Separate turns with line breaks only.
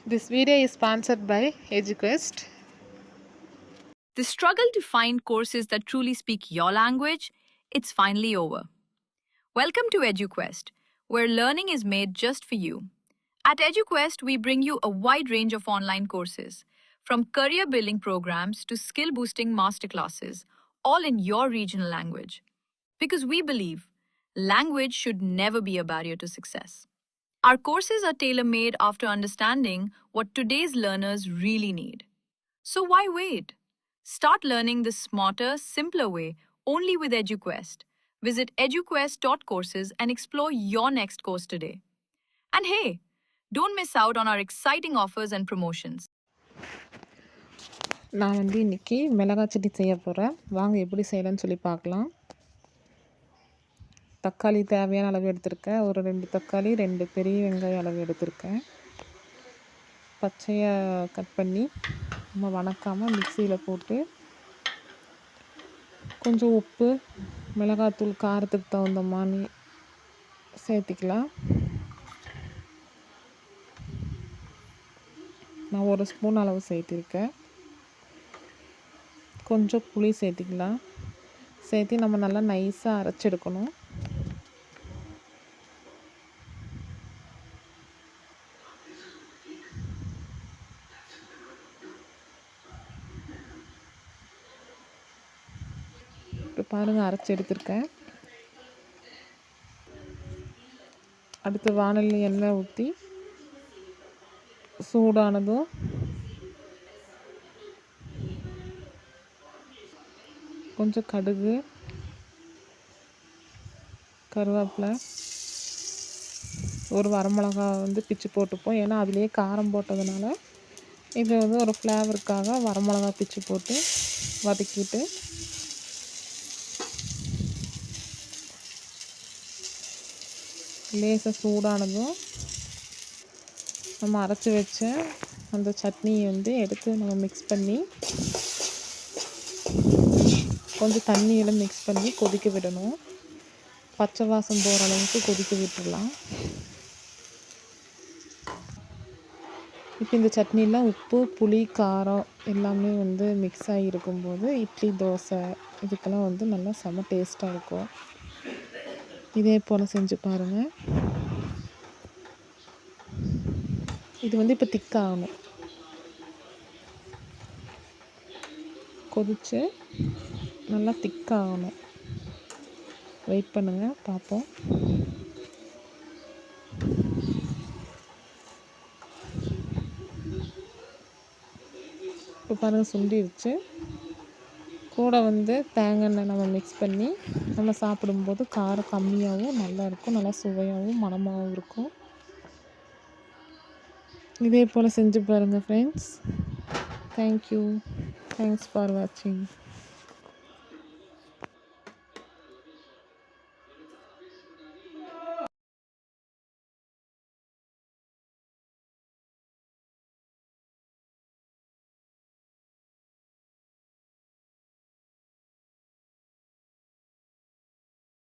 This video is sponsored by EduQuest.
The struggle to find courses that truly speak your language, it's finally over. Welcome to EduQuest, where learning is made just for you. At EduQuest, we bring you a wide range of online courses, from career building programs to skill boosting masterclasses, all in your regional language. Because we believe language should never be a barrier to success. Our courses are tailor made after understanding what today's learners really need. So why wait? Start learning the smarter, simpler way only with EduQuest. Visit eduquest.courses and explore your next course today. And hey, don't miss out on our exciting offers and promotions.
நான் இன்னைக்கு மிளகாய் சட்னி செய்ய போகிறேன். வாங்க எப்படி செய்யலாம்னு சொல்லி பார்க்கலாம். தக்காளி தேவையான அளவு எடுத்திருக்கேன். ஒரு 2 தக்காளி, 2 பெரிய வெங்காயம் அளவு எடுத்திருக்கேன். பச்சையை கட் பண்ணி நம்ம வணக்காமல் மிக்சியில் போட்டு கொஞ்சம் உப்பு, மிளகாத்தூள் காரத்துக்கு தகுந்த மாதிரி சேர்த்திக்கலாம். நான் 1 ஸ்பூன் அளவு சேர்த்திருக்கேன். கொஞ்சம் புளி சேர்த்திக்கலாம். சேர்த்து நம்ம நல்லா நைஸாக அரைச்செடுக்கணும். இப்போ பாருங்கள், அரைச்சி எடுத்திருக்கேன். அடுத்து வாணலில் எண்ணெய் ஊற்றி சூடானதும் கொஞ்சம் கடுகு, கருவேப்பிலை, ஒரு வரமிளகாய் பிச்சு போட்டுப்போம். ஏன்னா அதுலேயே காரம் போட்டதுனால இது ஒரு ஃப்ளேவருக்காக வரமிளகாய் பிச்சு போட்டு வதக்கிட்டு லேசாக சூடானதும் நம்ம அரைச்சி வச்ச அந்த சட்னியை எடுத்து நம்ம மிக்ஸ் பண்ணி கொஞ்சம் தண்ணியில் மிக்ஸ் பண்ணி கொதிக்க விடணும். பச்சை வாசம் போகிற அளவுக்கு கொதிக்க விட்டுடலாம். இப்போ இந்த சட்னிலாம் உப்பு, புளி, காரம் எல்லாமே மிக்ஸ் ஆகி இருக்கும்போது இட்லி, தோசை இதுக்கெல்லாம் நல்லா செம டேஸ்ட்டாக இருக்கும். இதே போல் செஞ்சு பாருங்கள். இது இப்போ திக்காகணும். கொதித்து நல்லா திக்காகணும். வெயிட் பண்ணுங்கள், பார்ப்போம். இப்போ பாருங்கள், சுண்டிடுச்சு. கூட தேங்காய் எண்ணெய் நம்ம மிக்ஸ் பண்ணி நம்ம சாப்பிடும்போது காரம் கம்மியாகவும் நல்லாயிருக்கும். நல்லா சுவையாகவும் மணமாகவும் இருக்கும். இதே போல் செஞ்சு பாருங்கள் ஃப்ரெண்ட்ஸ். தேங்க்யூ. தேங்க்ஸ் ஃபார் வாட்சிங்.